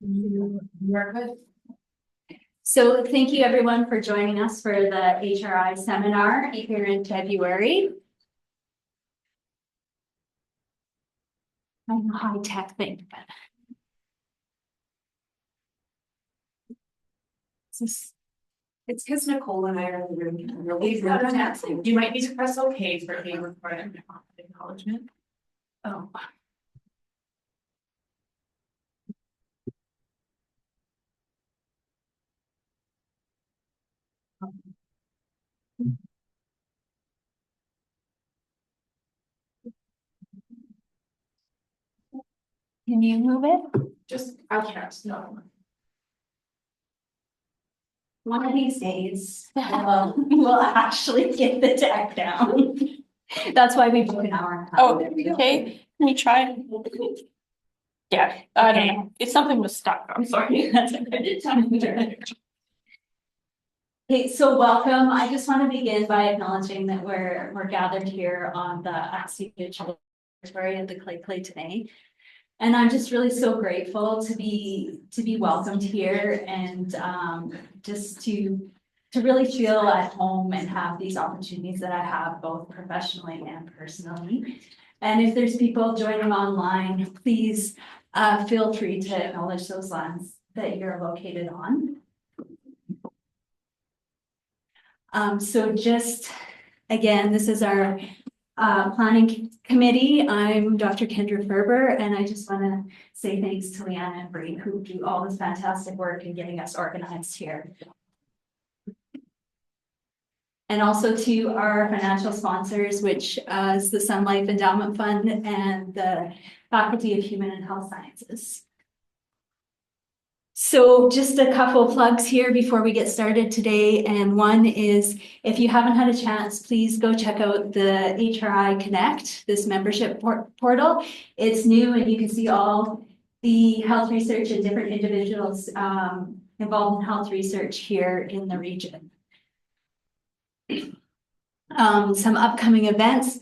You are good. So thank you everyone for joining us for the HRI seminar here in February. I'm a high-tech thing, but It's because Nicole and I are in the room. You might need to press OK for being recorded. Acknowledgement. oh. Can you move it? Just I can't. No. One of these days, we'll actually get the deck down. That's why we book an hour. Oh, okay. Can you try? Yeah, I don't know. It's something was stuck. I'm sorry. That's okay. Okay, so welcome. I just want to begin by acknowledging that we're gathered here on the H.E.A.L territory of the Lheidli T'enneh. And I'm just really so grateful to be welcomed here and just to really feel at home and have these opportunities that I have both professionally and personally. And if there's people joining online, please feel free to acknowledge those lands that you're located on. So just again, this is our planning committee. I'm Dr. Kendra Ferber, and I just want to say thanks to Leanna and Bree who do all this fantastic work in getting us organized here. And also to our financial sponsors, which is the Sun Life Endowment Fund and the Faculty of Human and Health Sciences. So just a couple plugs here before we get started today. And one is, if you haven't had a chance, please go check out the HRI Connect, this membership portal. It's new and you can see all the health research and different individuals involved in health research here in the region. Some upcoming events.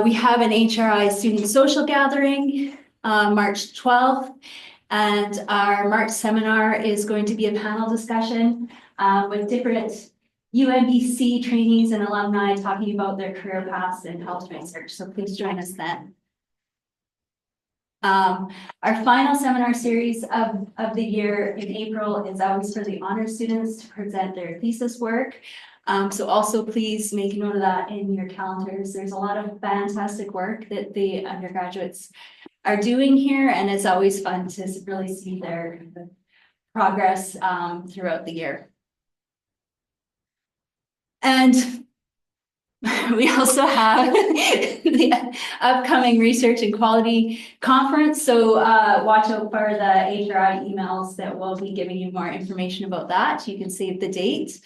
We have an HRI student social gathering, March 12th. And our March seminar is going to be a panel discussion with different UMBC trainees and alumni talking about their career paths in health research. So please join us then. Our final seminar series of the year in April is always for the honor students to present their thesis work. So also please make a note of that in your calendars. There's a lot of fantastic work that the undergraduates are doing here, and it's always fun to really see their progress throughout the year. And we also have the upcoming Research and Quality Conference, so watch out for the HRI emails that will be giving you more information about that. You can save the date.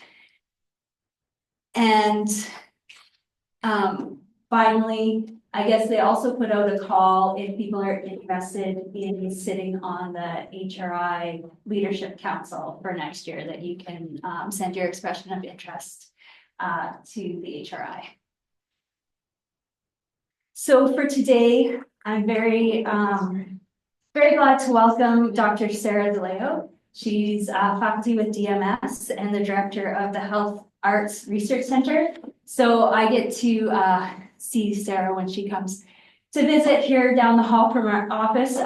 And finally, I guess they also put out a call if people are interested in sitting on the HRI Leadership Council for next year, that you can send your expression of interest to the HRI. So for today, I'm very glad to welcome Dr. Sarah Leeuw. She's faculty with DMS and the director of the Health Arts Research Center. So I get to see Sarah when she comes to visit here down the hall from our office.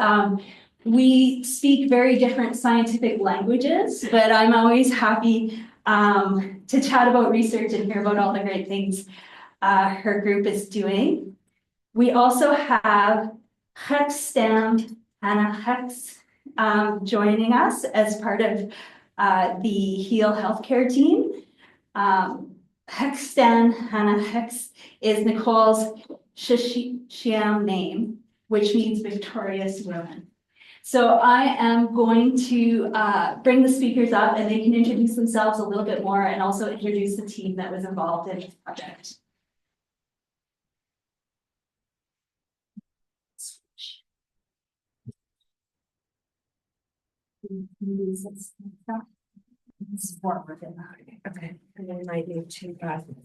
We speak very different scientific languages, but I'm always happy to chat about research and hear about all the great things her group is doing. We also have H.E.A.L joining us as part of the H.E.A.L healthcare team. H.E.A.L is Nicole's Shishiam name, which means victorious woman. So I am going to bring the speakers up and they can introduce themselves a little bit more and also introduce the team that was involved in this project. Okay, and then I need to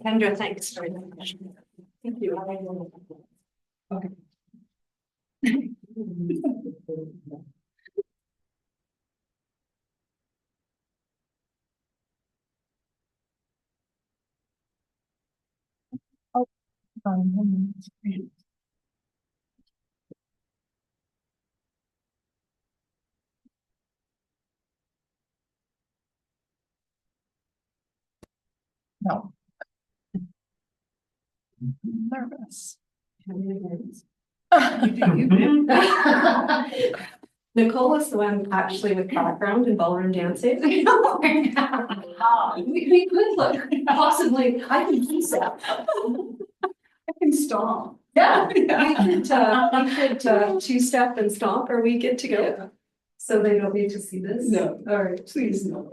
Kendra, thanks very much. Thank you. Okay. No. Nervous. Nicole is the one actually with background in ballroom dancing. We could look, possibly, I can do that. I can stomp. Yeah, we could two-step and stomp, or we get to go. So they don't need to see this? No. All right. Please no.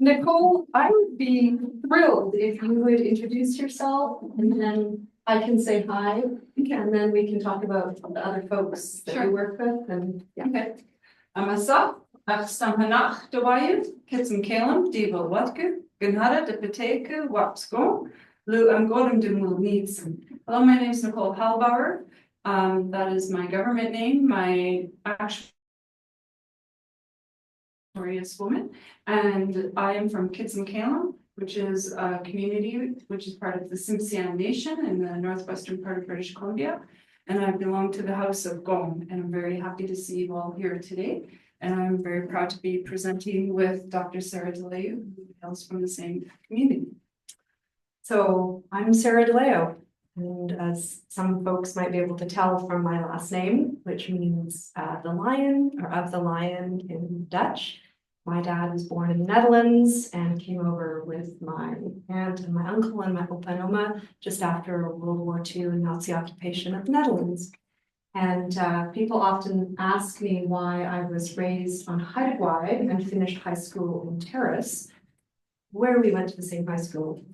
Nicole, I would be thrilled if you would introduce yourself and then I can say hi. And then we can talk about the other folks that we work with and yeah. Okay. Amasa, Achstam Hanach Dawayu, Kitsum Kalam, Diva Watku, Gunhara de Pateka, Wapsko, Leeuw Godum de Mulneeds. Hello, my name is Nicole Halbauer. That is my government name, my actual woman, and I am from Kitsum Kalam, which is a community which is part of the Tsimshian Nation in the northwestern part of British Columbia. And I belong to the House of Gom, and I'm very happy to see you all here today. And I'm very proud to be presenting with Dr. Sarah Leeuw, who hails from the same community. So I'm Sarah Leeuw, and as some folks might be able to tell from my last name, which means the lion or of the lion in Dutch. My dad was born in the Netherlands and came over with my aunt and my uncle and my opa and oma just after World War II and Nazi occupation of the Netherlands. And people often ask me why I was raised on Haida Gwaii and finished high school in Terrace, where we went to the same high school.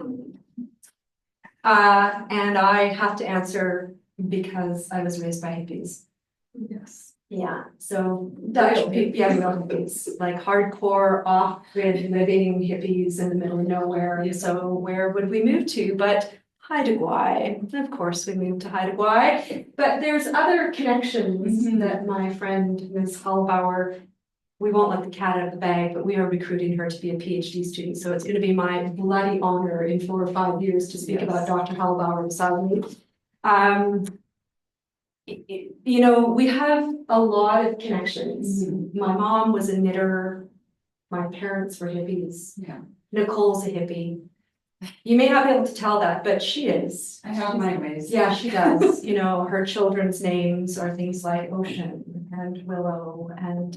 And I have to answer because I was raised by hippies. Yes. Yeah, so Dutch people, yeah, real hippies, like hardcore off-grid living hippies in the middle of nowhere. And so where would we move to? But Haida Gwaii. Of course, we moved to Haida Gwaii. But there's other connections that my friend Ms. Halbauer, we won't let the cat out of the bag, but we are recruiting her to be a PhD student. So it's going to be my bloody honor in 4 or 5 years to speak about Dr. Halbauer beside me. You know, we have a lot of connections. My mom was a knitter. My parents were hippies. Yeah. Nicole's a hippie. You may not be able to tell that, but she is. I have my ways. Yeah, she does. You know, her children's names are things like Ocean and Willow and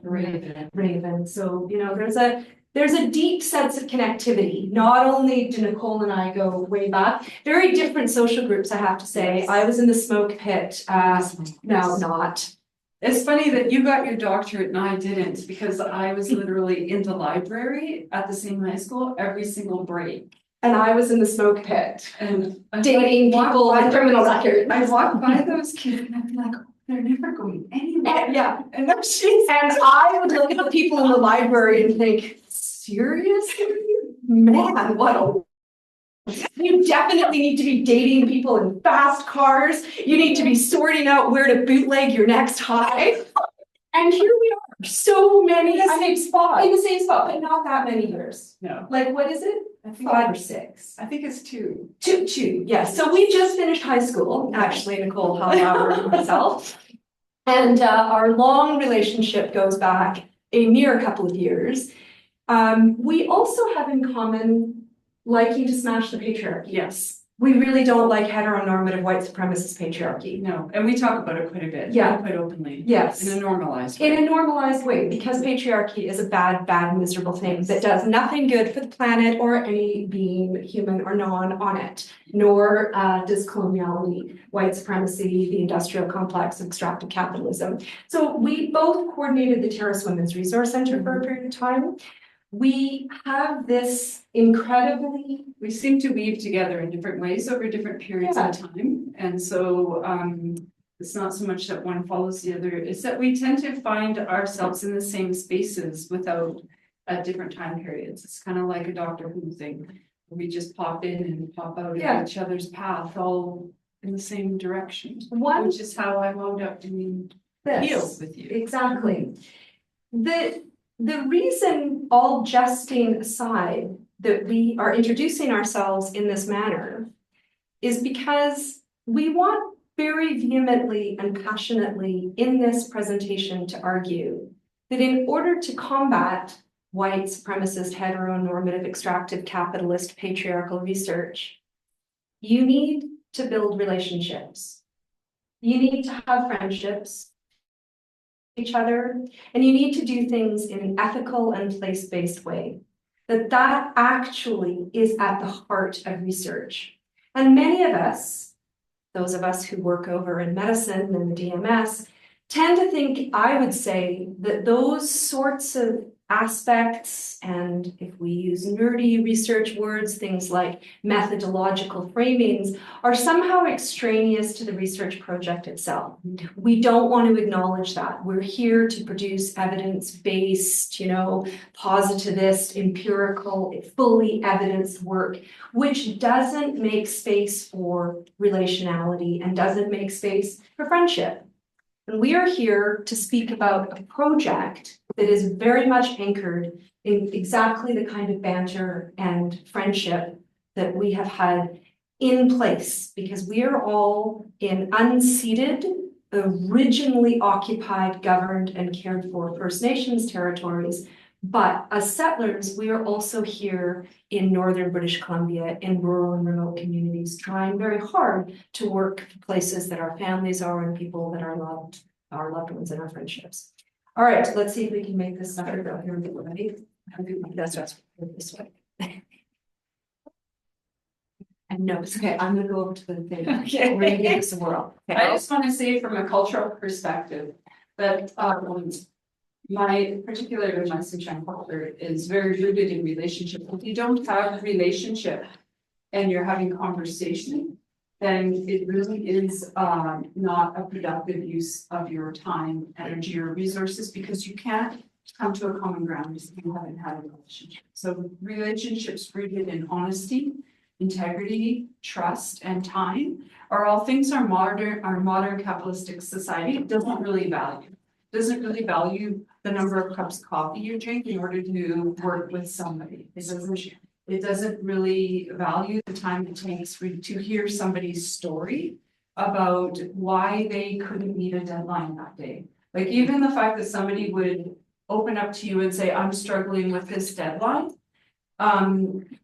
Raven. So, you know, there's a deep sense of connectivity. Not only do Nicole and I go way back, very different social groups, I have to say. Yes. I was in the smoke pit. No, not. It's funny that you got your doctorate and I didn't, because I was literally in the library at the same high school every single break. And I was in the smoke pit. And Dating people with criminal records. I walk by those kids and I'd be like, oh, they're never going anywhere. Yeah. And then she's And I would look at the people in the library and think, seriously? Man, what a... You definitely need to be dating people in fast cars. You need to be sorting out where to bootleg your next high. And here we are, so many... in the same spot. In the same spot, but not that many years. No, Like, what is it? I think 5 or 6. I think it's 2. Two, yes. So we just finished high school, actually, Nicole Halbauer and myself. And our long relationship goes back a mere couple of years. We also have in common liking to smash the patriarchy. Yes. We really don't like heteronormative white supremacist patriarchy. No, and we talk about it quite a bit. Yeah. Quite openly. Yes. In a normalized way. In a normalized way, because patriarchy is a bad, miserable thing that does nothing good for the planet or any being, human or non, on it, nor does coloniality, white supremacy, the industrial complex, extractive capitalism. So we both coordinated the Terrace Women's Resource Center for a period of time. We have this incredibly... We seem to weave together in different ways over different periods of time. And so it's not so much that one follows the other, it's that we tend to find ourselves in the same spaces without at different time periods. It's kind of like a Doctor Who thing. We just pop in and pop out of each other's path, all in the same direction. Which is how I wound up doing H.E.A.L with you. Exactly. The reason, all jesting aside, that we are introducing ourselves in this manner is because we want very vehemently and passionately in this presentation to argue that in order to combat white supremacist, heteronormative, extractive, capitalist, patriarchal research, you need to build relationships. You need to have friendships with each other, and you need to do things in an ethical and place-based way. That actually is at the heart of research. And many of us, those of us who work over in medicine and the DMS, tend to think, I would say, that those sorts of aspects, and if we use nerdy research words, things like methodological framings, are somehow extraneous to the research project itself. We don't want to acknowledge that. We're here to produce evidence-based, positivist, empirical, fully evidenced work, which doesn't make space for relationality and doesn't make space for friendship. And we are here to speak about a project that is very much anchored in exactly the kind of banter and friendship that we have had in place, because we are all in unceded, originally occupied, governed, and cared for First Nations territories. But as settlers, we are also here in Northern British Columbia, in rural and remote communities, trying very hard to work for places that our families are and people that are loved, our loved ones and our friendships. All right, let's see if we can make this better. Go here, get ready. That's this way. And no, it's okay. I'm gonna go over to the thing. Okay. We're gonna give this a whirl. Okay. I just want to say from a cultural perspective that particularly my Sichuan culture is very rooted in relationship. If you don't have a relationship and you're having conversation, then it really is not a productive use of your time, energy, or resources, because you can't come to a common ground if you haven't had a relationship. So relationships rooted in honesty, integrity, trust, and time are all things our modern capitalistic society doesn't really value. Doesn't really value the number of cups of coffee you drink in order to work with somebody. It doesn't really value the time it takes to hear somebody's story about why they couldn't meet a deadline that day. Like, even the fact that somebody would open up to you and say, I'm struggling with this deadline,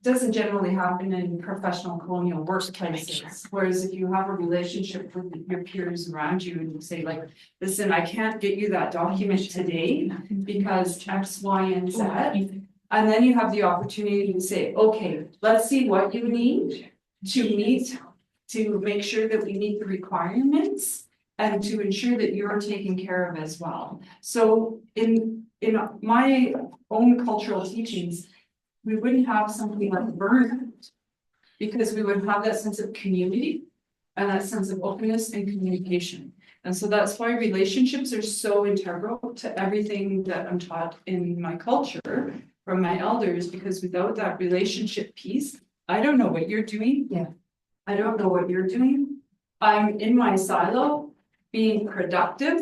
doesn't generally happen in professional colonial workplaces. Whereas if you have a relationship with your peers around you and you say, like, listen, I can't get you that document today because X, Y, and Z. And then you have the opportunity to say, okay, let's see what you need to make sure that we meet the requirements and to ensure that you're taken care of as well. So in my own cultural teachings, we wouldn't have something like burnout, because we would have that sense of community and that sense of openness and communication. And so that's why relationships are so integral to everything that I'm taught in my culture from my elders, because without that relationship piece, I don't know what you're doing. Yeah. I don't know what you're doing. I'm in my silo being productive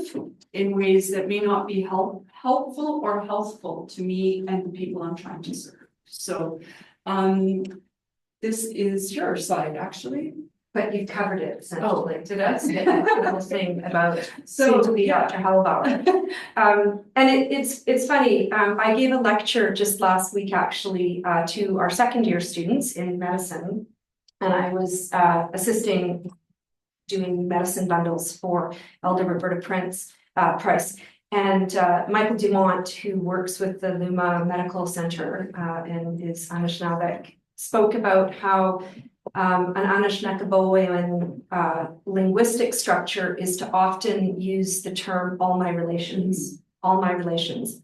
in ways that may not be helpful or healthful to me and the people I'm trying to serve. So this is your side, actually. But you've covered it essentially. Did I? That's the whole thing about So, soon to be Dr. Hellbauer. And it's funny. I gave a lecture just last week, actually, to our second year students in medicine, and I was assisting doing medicine bundles for Elder Roberta Price. And Michael Dumont, who works with the Leeuw Medical Centre and is Anishinaabe, spoke about how an Anishinaabemowin linguistic structure is to often use the term all my relations,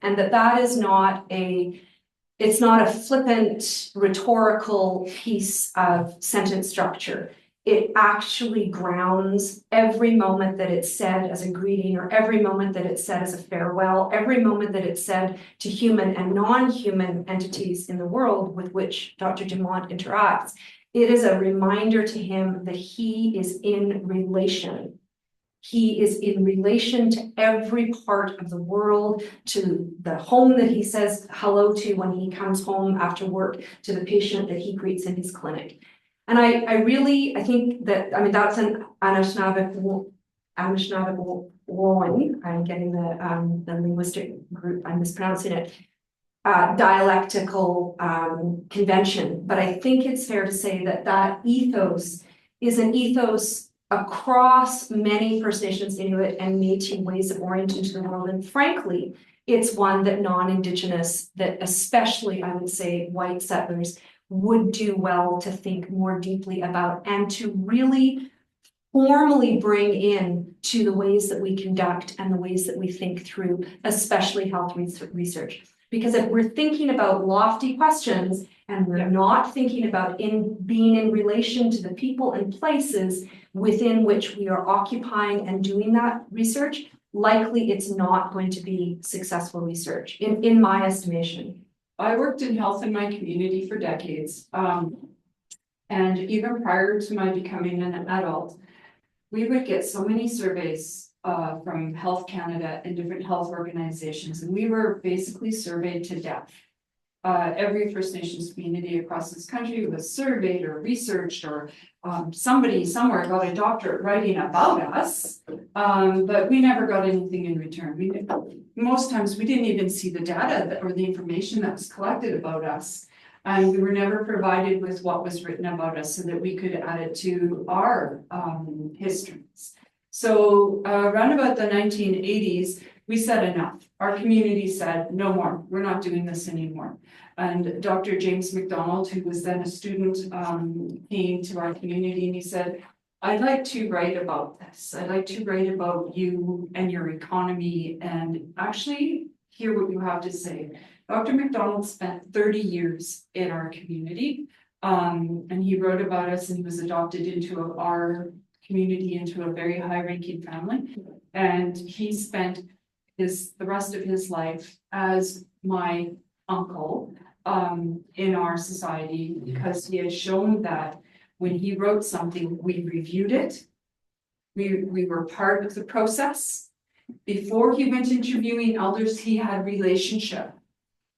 and that is not it's not a flippant rhetorical piece of sentence structure. It actually grounds every moment that it's said as a greeting, or every moment that it's said as a farewell, every moment that it's said to human and non-human entities in the world with which Dr. Dumont interacts. It is a reminder to him that he is in relation. He is in relation to every part of the world, to the home that he says hello to when he comes home after work, to the patient that he greets in his clinic. And I think that, I mean, that's an Anishinaabe, I'm getting the linguistic group, I'm mispronouncing it, dialectical convention, but I think it's fair to say that that ethos is an ethos across many First Nations, Inuit, and Métis ways of orienting to the world. And frankly, it's one that non-Indigenous, that especially I would say white settlers, would do well to think more deeply about and to really formally bring in to the ways that we conduct and the ways that we think through, especially health research. Because if we're thinking about lofty questions and we're not thinking about being in relation to the people and places within which we are occupying and doing that research, likely it's not going to be successful research, in my estimation. I worked in health in my community for decades. And even prior to my becoming an adult, we would get so many surveys from Health Canada and different health organizations, and we were basically surveyed to death. Every First Nations community across this country was surveyed or researched, or somebody somewhere got a doctorate writing about us, but we never got anything in return. Most times we didn't even see the data or the information that was collected about us. And we were never provided with what was written about us so that we could add it to our histories. So around about the 1980s, we said enough. Our community said, no more, we're not doing this anymore. And Dr. James McDonald, who was then a student, came to our community and he said, I'd like to write about this. I'd like to write about you and your economy and actually hear what you have to say. Dr. McDonald spent 30 years in our community, and he wrote about us, and he was adopted into our community, into a very high-ranking family. And he spent the rest of his life as my uncle in our society, because he has shown that when he wrote something, we reviewed it. We were part of the process. Before he went interviewing elders, he had relationship.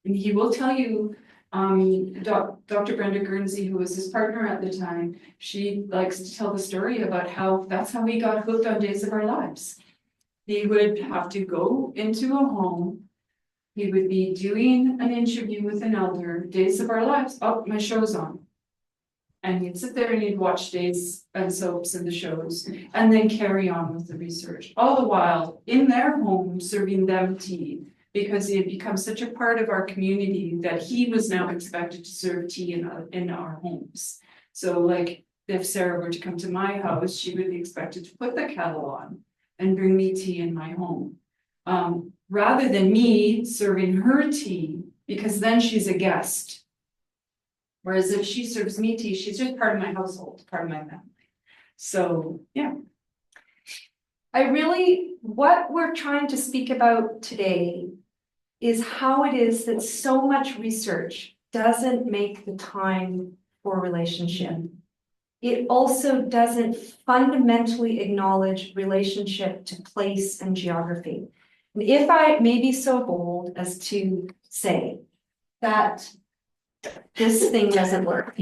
And he will tell you, Dr. Brenda Guernsey, who was his partner at the time, she likes to tell the story about how that's how we got hooked on Days of Our Lives. He would have to go into a home. He would be doing an interview with an elder, Days of Our Lives. Oh, my show's on. And he'd sit there and he'd watch Days and soaps and the shows and then carry on with the research. All the while in their home serving them tea, because he had become such a part of our community that he was now expected to serve tea in our homes. So like if Sarah were to come to my house, she would be expected to put the kettle on and bring me tea in my home. Rather than me serving her tea, because then she's a guest. Whereas if she serves me tea, she's just part of my household, part of my family. So, yeah. What we're trying to speak about today is how it is that so much research doesn't make the time for relationship. It also doesn't fundamentally acknowledge relationship to place and geography. And if I may be so bold as to say that this thing doesn't work.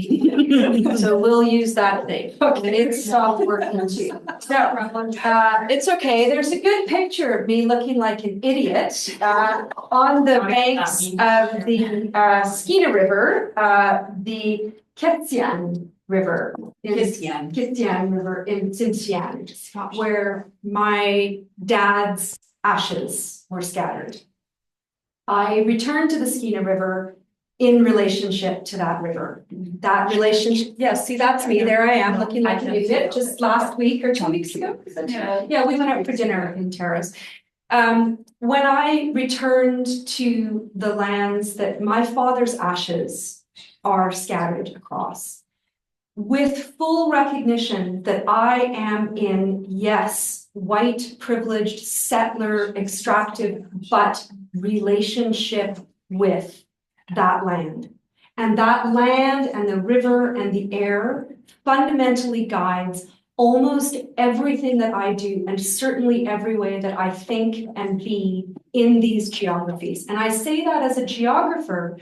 So we'll use that thing. Okay. And it stopped working too. So it's okay. There's a good picture of me looking like an idiot on the banks of the Skeena River, the Ketsian River. Ketsian River in Xinjiang, where my dad's ashes were scattered. I returned to the Skeena River in relationship to that river. That relationship, yes, see, that's me. There I am looking like an idiot just last week or 2 weeks ago. Yeah, we went out for dinner in Terrace. When I returned to the lands that my father's ashes are scattered across, with full recognition that I am in, yes, white, privileged, settler, extractive, but relationship with that land. And that land and the river and the air fundamentally guides almost everything that I do, and certainly every way that I think and be in these geographies. And I say that as a geographer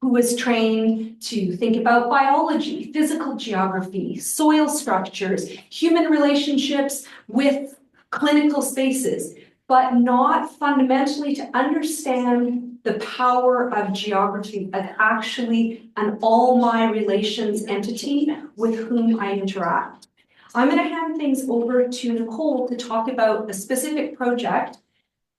who was trained to think about biology, physical geography, soil structures, human relationships with clinical spaces, but not fundamentally to understand the power of geography as actually an all my relations entity with whom I interact. I'm going to hand things over to Nicole to talk about a specific project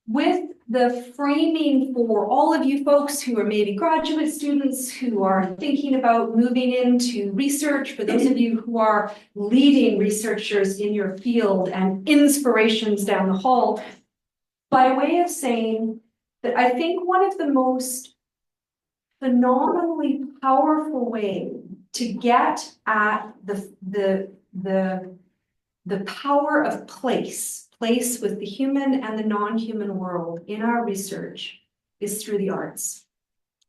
with the framing for all of you folks who are maybe graduate students who are thinking about moving into research, for those of you who are leading researchers in your field and inspirations down the hall, by way of saying that I think one of the most phenomenally powerful way to get at the power of place with the human and the non-human world in our research is through the arts.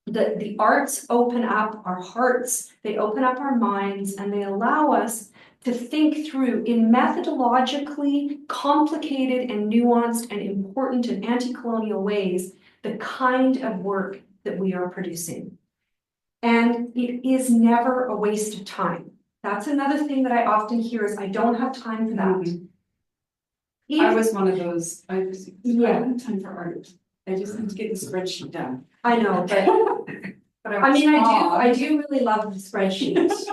The arts open up our hearts, they open up our minds, and they allow us to think through in methodologically complicated and nuanced and important and anti-colonial ways the kind of work that we are producing. And it is never a waste of time. That's another thing that I often hear is I don't have time for that. I was one of those, I don't have time for art. I just need to get the spreadsheet done. I know, but I mean, I do really love the spreadsheets.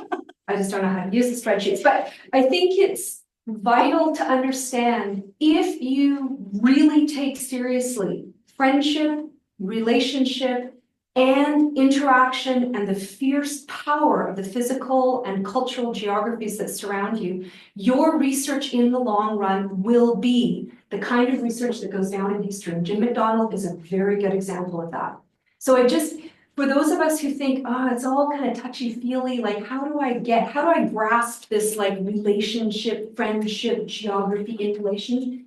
I just don't know how to use the spreadsheets, but I think it's vital to understand if you really take seriously friendship, relationship, and interaction and the fierce power of the physical and cultural geographies that surround you, your research in the long run will be the kind of research that goes down in history. And Jim McDonald is a very good example of that. So for those of us who think, oh, it's all kind of touchy-feely, like how do I grasp this like relationship, friendship, geography in relation?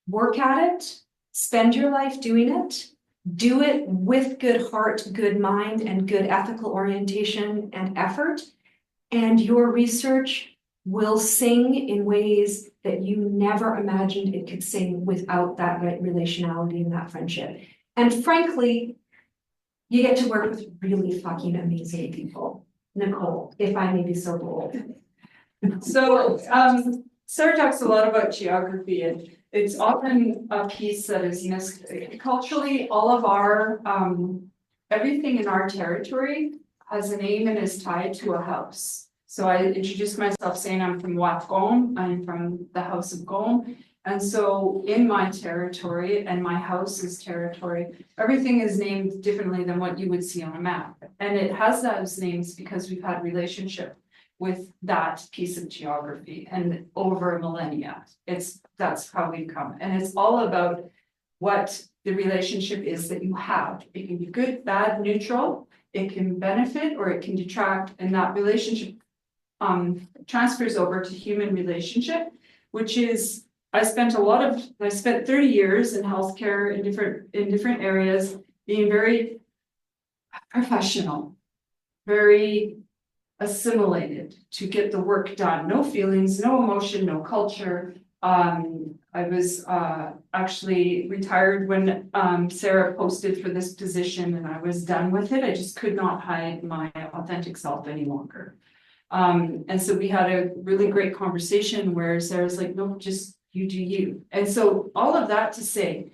Work at it, spend your life doing it, do it with good heart, good mind, and good ethical orientation and effort, and your research will sing in ways that you never imagined it could sing without that relationality and that friendship. And frankly, you get to work with really fucking amazing people. Nicole, if I may be so bold. So, Sarah talks a lot about geography, and it's often a piece that is missed. Culturally, all of our, everything in our territory has a name and is tied to a house. So I introduced myself saying I'm from Wapgom, I'm from the House of Gom. And so in my territory and my house's territory, everything is named differently than what you would see on a map. And it has those names because we've had relationship with that piece of geography and over millennia. That's how we've come. And it's all about what the relationship is that you have. It can be good, bad, neutral, it can benefit or it can detract, and that relationship transfers over to human relationship, which is I spent 30 years in healthcare in different areas, being very professional, very assimilated to get the work done. No feelings, no emotion, no culture. I was actually retired when Sarah posted for this position, and I was done with it. I just could not hide my authentic self any longer. And so we had a really great conversation where Sarah's like, no, just you do you. And so all of that to say,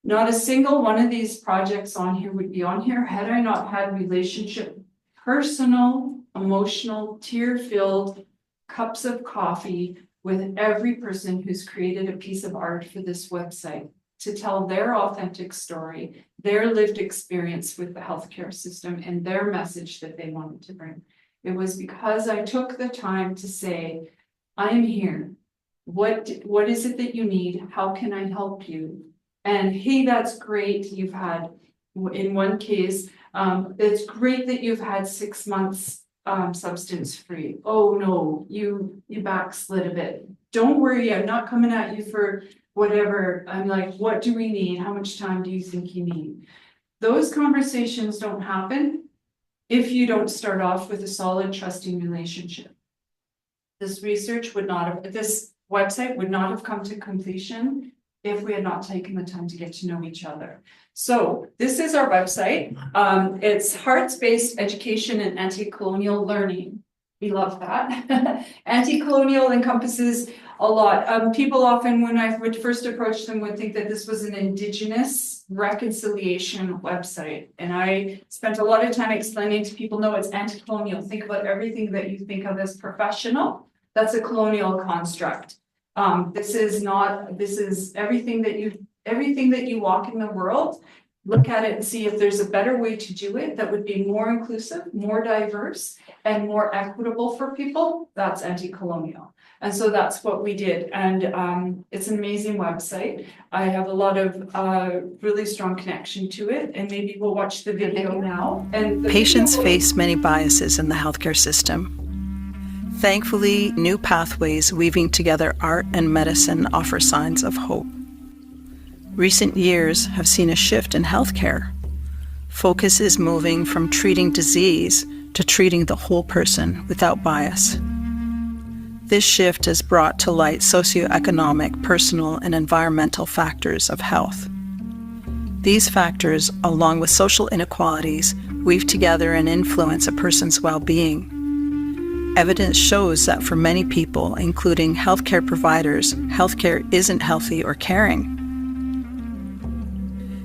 not a single one of these projects on here would be on here had I not had relationship, personal, emotional, tear-filled cups of coffee with every person who's created a piece of art for this website to tell their authentic story, their lived experience with the healthcare system and their message that they wanted to bring. It was because I took the time to say, I am here. What is it that you need? How can I help you? And hey, that's great. You've had, in one case, it's great that you've had 6 months substance free. Oh no, you backslid a bit. Don't worry, I'm not coming at you for whatever. I'm like, what do we need? How much time do you think you need? Those conversations don't happen if you don't start off with a solid, trusting relationship. This research would not have, this website would not have come to completion if we had not taken the time to get to know each other. So this is our website. It's hearts-based education and anti-colonial learning. We love that. Anti-colonial encompasses a lot. People often, when I would first approach them, would think that this was an Indigenous reconciliation website. And I spent a lot of time explaining to people, no, it's anti-colonial. Think about everything that you think of as professional. That's a colonial construct. This is everything that you walk in the world. Look at it and see if there's a better way to do it that would be more inclusive, more diverse, and more equitable for people. That's anti-colonial. And so that's what we did. And it's an amazing website. I have a lot of really strong connection to it. And maybe we'll watch the video now. And Patients face many biases in the healthcare system. Thankfully, new pathways weaving together art and medicine offer signs of hope. Recent years have seen a shift in healthcare. Focus is moving from treating disease to treating the whole person without bias. This shift has brought to light socioeconomic, personal, and environmental factors of health. These factors, along with social inequalities, weave together and influence a person's well-being. Evidence shows that for many people, including healthcare providers, healthcare isn't healthy or caring.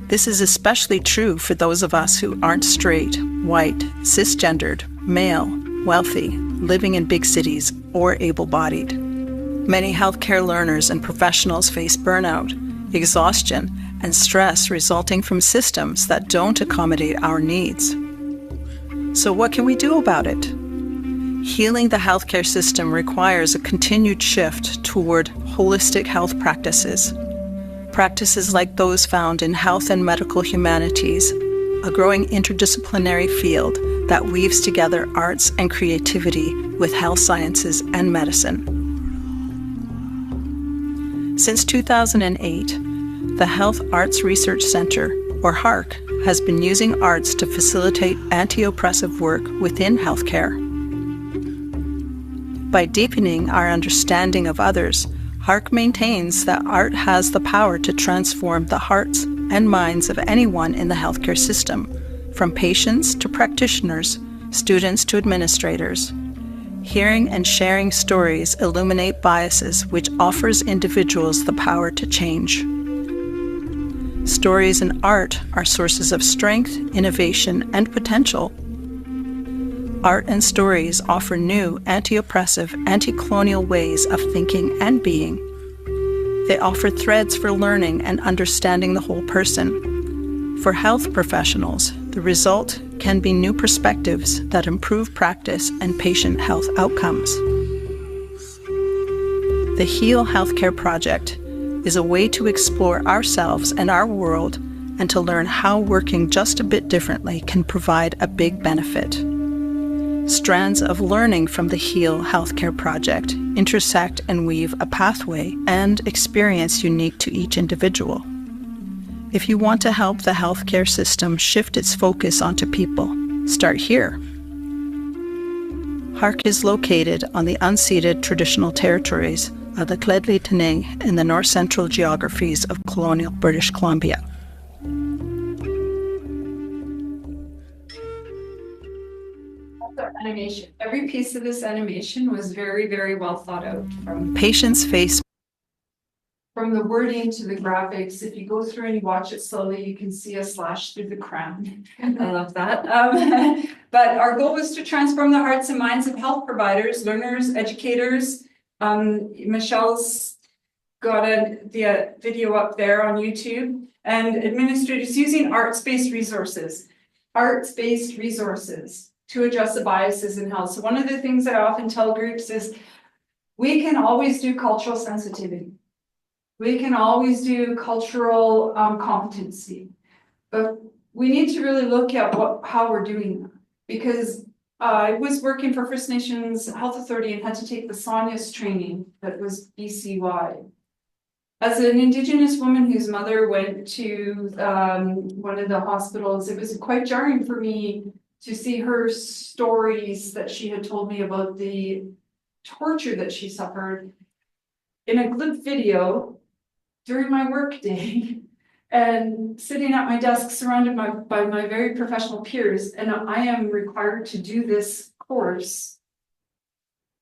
This is especially true for those of us who aren't straight, white, cisgendered, male, wealthy, living in big cities, or able-bodied. Many healthcare learners and professionals face burnout, exhaustion, and stress resulting from systems that don't accommodate our needs. So what can we do about it? Healing the healthcare system requires a continued shift toward holistic health practices. Practices like those found in health and medical humanities, a growing interdisciplinary field that weaves together arts and creativity with health sciences and medicine. Since 2008, the Health Arts Research Centre, or HARC, has been using arts to facilitate anti-oppressive work within healthcare. By deepening our understanding of others, HARC maintains that art has the power to transform the hearts and minds of anyone in the healthcare system, from patients to practitioners, students to administrators. Hearing and sharing stories illuminate biases, which offers individuals the power to change. Stories and art are sources of strength, innovation, and potential. Art and stories offer new, anti-oppressive, anti-colonial ways of thinking and being. They offer threads for learning and understanding the whole person. For health professionals, the result can be new perspectives that improve practice and patient health outcomes. The H.E.A.L Healthcare Project is a way to explore ourselves and our world and to learn how working just a bit differently can provide a big benefit. Strands of learning from the H.E.A.L Healthcare Project intersect and weave a pathway and experience unique to each individual. If you want to help the healthcare system shift its focus onto people, start here. HARC is located on the unceded traditional territories of the Lheidli T'enneh in the north-central geographies of colonial British Columbia. Animation. Every piece of this animation was very, very well thought out Patients face from the wording to the graphics. If you go through and you watch it slowly, you can see a slash through the crown. I love that. But our goal was to transform the hearts and minds of health providers, learners, educators. Michelle's got the video up there on YouTube, and administrators using arts-based resources to address the biases in health. So one of the things that I often tell groups is we can always do cultural sensitivity. We can always do cultural competency, but we need to really look at how we're doing that. Because I was working for First Nations Health Authority and had to take the SONIAS training that was BC-wide. As an Indigenous woman whose mother went to one of the hospitals, it was quite jarring for me to see her stories that she had told me about the torture that she suffered in a glib video during my work day and sitting at my desk surrounded by my very professional peers, and I am required to do this course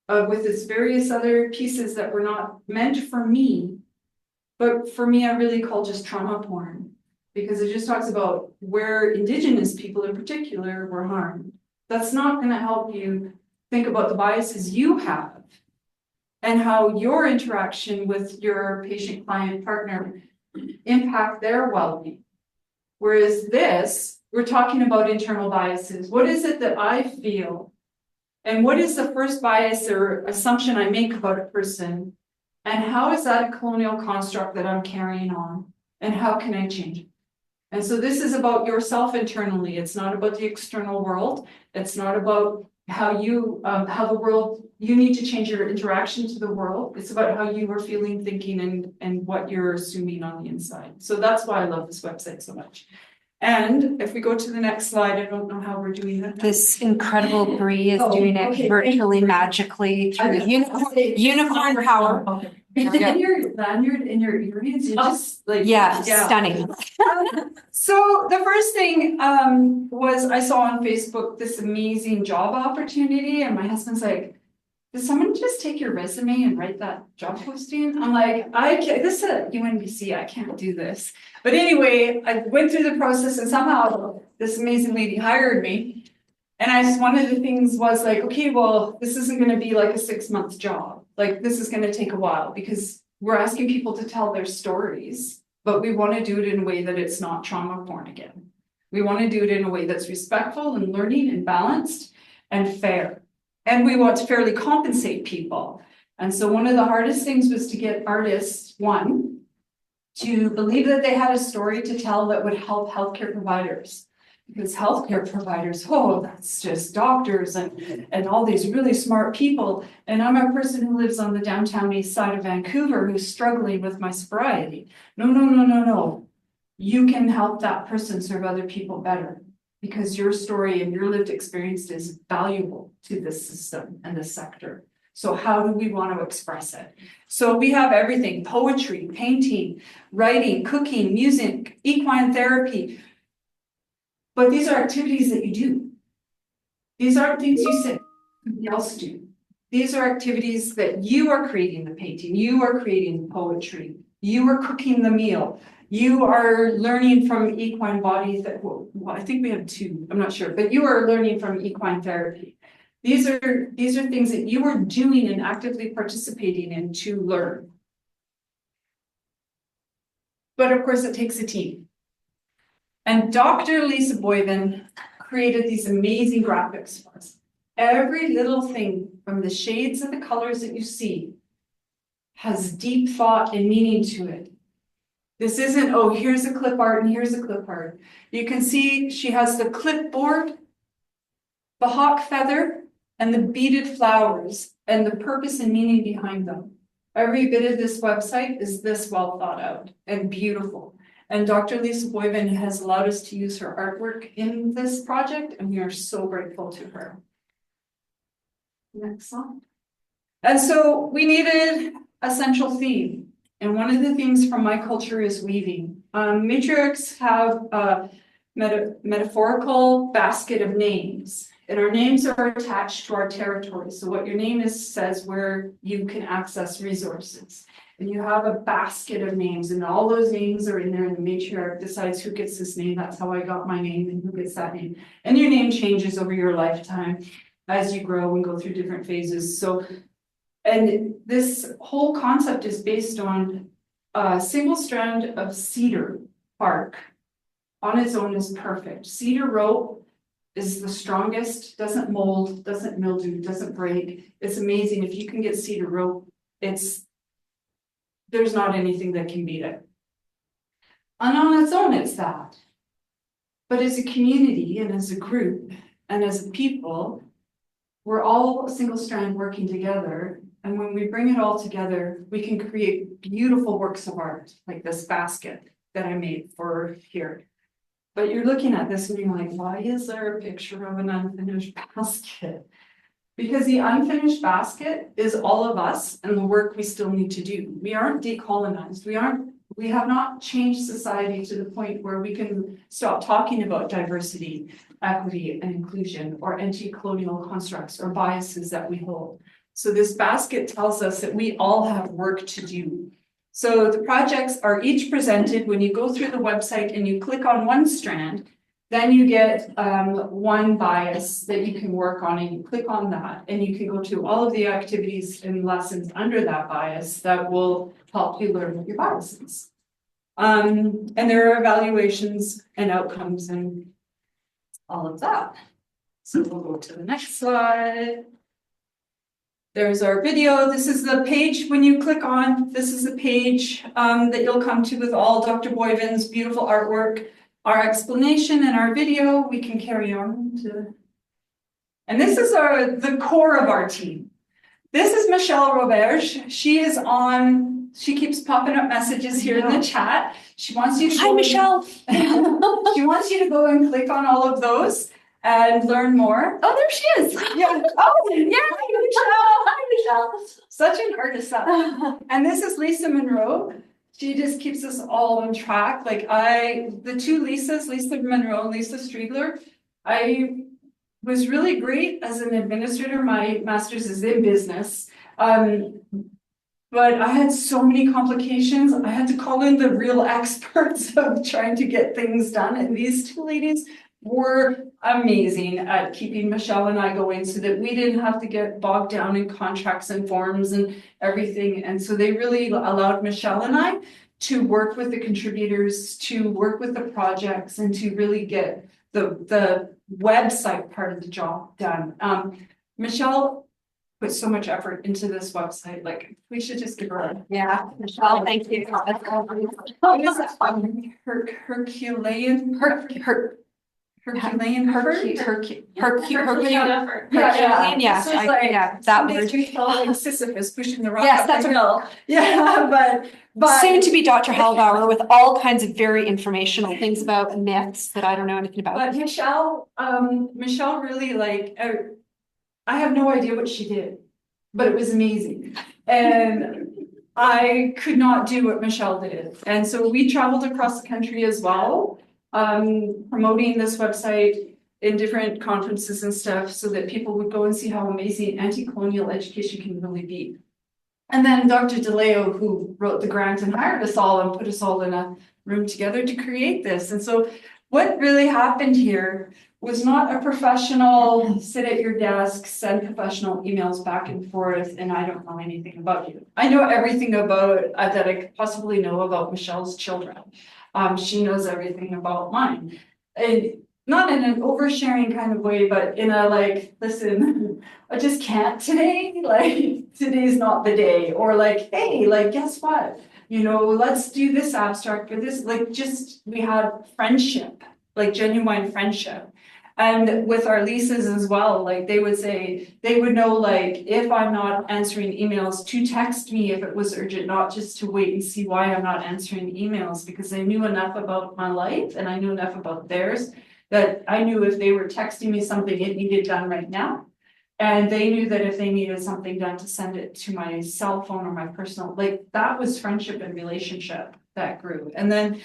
with its various other pieces that were not meant for me, but for me, I really call just trauma porn, because it just talks about where Indigenous people in particular were harmed. That's not going to help you think about the biases you have and how your interaction with your patient, client, partner impact their well-being. Whereas this, we're talking about internal biases. What is it that I feel? And what is the first bias or assumption I make about a person? And how is that a colonial construct that I'm carrying on? And how can I change it? And so this is about yourself internally. It's not about the external world. It's not about how the world, you need to change your interaction to the world. It's about how you are feeling, thinking, and what you're assuming on the inside. So that's why I love this website so much. And if we go to the next slide, I don't know how we're doing that. This incredible Bree is doing it virtually magically through unicorn power. Okay. And your lanyard and your earrings, you just like Stunning. So the first thing was I saw on Facebook this amazing job opportunity, and my husband's like, did someone just take your resume and write that job posting? I'm like, I can't, this is at UNBC, I can't do this. But anyway, I went through the process and somehow this amazing lady hired me. And one of the things was like, okay, well, this isn't going to be like a 6-month job. Like this is going to take a while because we're asking people to tell their stories, but we want to do it in a way that it's not trauma porn again. We want to do it in a way that's respectful and learning and balanced and fair. And we want to fairly compensate people. And so one of the hardest things was to get artists, one, to believe that they had a story to tell that would help healthcare providers. Because healthcare providers, oh, that's just doctors and all these really smart people. And I'm a person who lives on the downtown east side of Vancouver who's struggling with my sobriety. No. You can help that person serve other people better because your story and your lived experience is valuable to this system and this sector. So how do we want to express it? So we have everything: poetry, painting, writing, cooking, music, equine therapy. But these are activities that you do. These aren't things you say somebody else do. These are activities that you are creating the painting, you are creating the poetry, you are cooking the meal, you are learning from equine bodies that, well, I think we have 2, I'm not sure, but you are learning from equine therapy. These are things that you are doing and actively participating in to learn. But of course, it takes a team. And Dr. Lisa Boyven created these amazing graphics for us. Every little thing from the shades of the colors that you see has deep thought and meaning to it. This isn't, oh, here's a clip art and here's a clip art. You can see she has the clipboard, the hawk feather, and the beaded flowers, and the purpose and meaning behind them. Every bit of this website is this well thought out and beautiful. And Dr. Lisa Boyven has allowed us to use her artwork in this project, and we are so grateful to her. Next slide. And so we needed a central theme. And one of the things from my culture is weaving. Matriarchs have a metaphorical basket of names, and our names are attached to our territory. So what your name is says where you can access resources. And you have a basket of names, and all those names are in there, and the matriarch decides who gets this name. That's how I got my name, and who gets that name. And your name changes over your lifetime as you grow and go through different phases. So, and this whole concept is based on a single strand of cedar bark. On its own is perfect. Cedar rope is the strongest, doesn't mold, doesn't mildew, doesn't break. It's amazing. If you can get cedar rope, there's not anything that can beat it. And on its own, it's that. But as a community and as a group and as a people, we're all a single strand working together. And when we bring it all together, we can create beautiful works of art, like this basket that I made for here. But you're looking at this and you're like, why is there a picture of an unfinished basket? Because the unfinished basket is all of us and the work we still need to do. We aren't decolonized. We aren't we have not changed society to the point where we can stop talking about diversity, equity, and inclusion, or anti-colonial constructs or biases that we hold. So this basket tells us that we all have work to do. So the projects are each presented when you go through the website and you click on one strand, then you get one bias that you can work on, and you click on that, and you can go to all of the activities and lessons under that bias that will help you learn your biases. And there are evaluations and outcomes and all of that. So we'll go to the next slide. There's our video. This is the page when you click on, this is the page that you'll come to with all Dr. Boyvin's beautiful artwork, our explanation and our video. We can carry on to, and this is the core of our team. This is Michelle Roberge. She is on, she keeps popping up messages here in the chat. She wants you to Hi, Michelle. She wants you to go and click on all of those and learn more. Oh, there she is. Yeah. Oh, yeah. Hi, Michelle. Such an artist. And this is Lisa Monroe. She just keeps us all on track. Like the two Lisas, Lisa Monroe and Lisa Striegler, I was really great as an administrator. My master's is in business. But I had so many complications. I had to call in the real experts of trying to get things done. And these two ladies were amazing at keeping Michelle and I going so that we didn't have to get bogged down in contracts and forms and everything. And so they really allowed Michelle and I to work with the contributors, to work with the projects, and to really get the website part of the job done. Michelle put so much effort into this website. Like, we should just give her a Yeah, Michelle, thank you. what is it? Herculean Herculean, yes, that word. Like Sisyphus pushing the rock Yes, up that's the hill. Yeah, but Soon to be Dr. Hellbauer with all kinds of very informational things about myths that I don't know anything about. But Michelle really I have no idea what she did, but it was amazing. And I could not do what Michelle did. And so we traveled across the country as well, promoting this website in different conferences and stuff so that people would go and see how amazing anti-colonial education can really be. And then Dr. DeLeo, who wrote the grant and hired us all and put us all in a room together to create this. And so what really happened here was not a professional sit at your desk, send professional emails back and forth, and I don't know anything about you. I know everything about that I could possibly know about Michelle's children. She knows everything about mine. And not in an oversharing kind of way, but in a listen, I just can't today. Today's not the day. Or hey, guess what? Let's do this abstract for this. We had friendship, genuine friendship. And with our leases as well, they would say, they would know, if I'm not answering emails, to text me if it was urgent, not just to wait and see why I'm not answering emails, because they knew enough about my life and I knew enough about theirs that I knew if they were texting me something, it needed done right now. And they knew that if they needed something done, to send it to my cell phone or my personal, that was friendship and relationship that grew. And then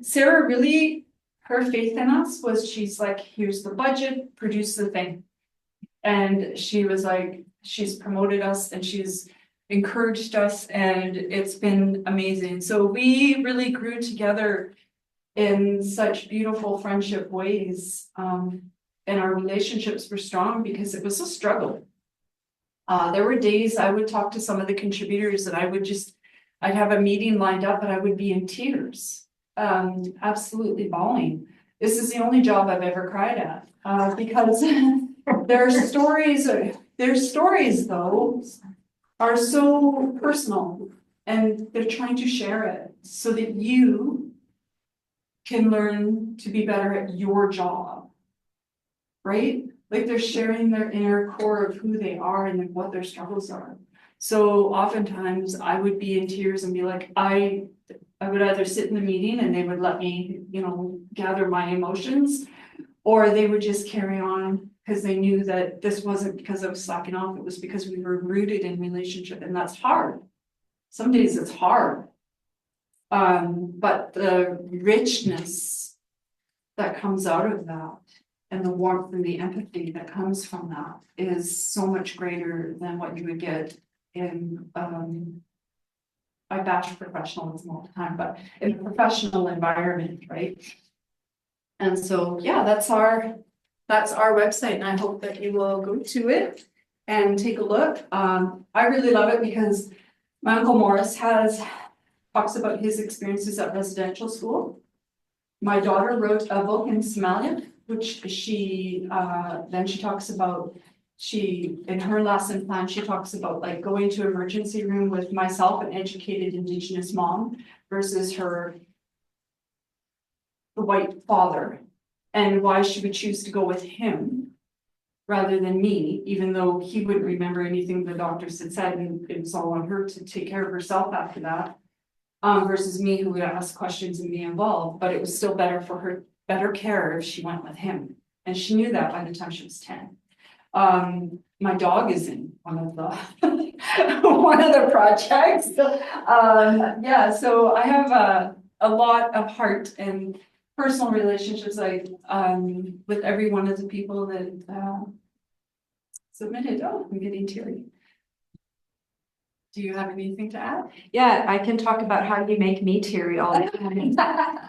Sarah really, her faith in us was, she's like, here's the budget, produce the thing. And she was she's promoted us and she's encouraged us, and it's been amazing. So we really grew together in such beautiful friendship ways. And our relationships were strong because it was a struggle. There were days I would talk to some of the contributors and I'd have a meeting lined up and I would be in tears. Absolutely bawling. This is the only job I've ever cried at, because their stories though are so personal, and they're trying to share it so that you can learn to be better at your job, right? They're sharing their inner core of who they are and what their struggles are. So oftentimes I would be in tears and be like, I would either sit in the meeting and they would let me, gather my emotions, or they would just carry on because they knew that this wasn't because I was slacking off. It was because we were rooted in relationship, and that's hard. Some days it's hard. But the richness that comes out of that and the warmth and the empathy that comes from that is so much greater than what you would get in, I bash professionalism all the time, but in a professional environment, right? And so, yeah, that's our website, and I hope that you will go to it and take a look. I really love it because my Uncle Morris talks about his experiences at residential school. My daughter wrote a book in Somalian, which then she talks about, in her lesson plan, she talks about like going to emergency room with myself, an educated Indigenous mom, versus the white father, and why she would choose to go with him rather than me, even though he wouldn't remember anything the doctors had said, and it was all on her to take care of herself after that. Versus me, who would ask questions and be involved, but it was still better for her, better care if she went with him. And she knew that by the time she was 10. My dog is in one of the projects. Yeah, so I have a lot of heart and personal relationships with every one of the people that submitted. Oh, I'm getting teary. Do you have anything to add? Yeah, I can talk about how you make me teary all the time.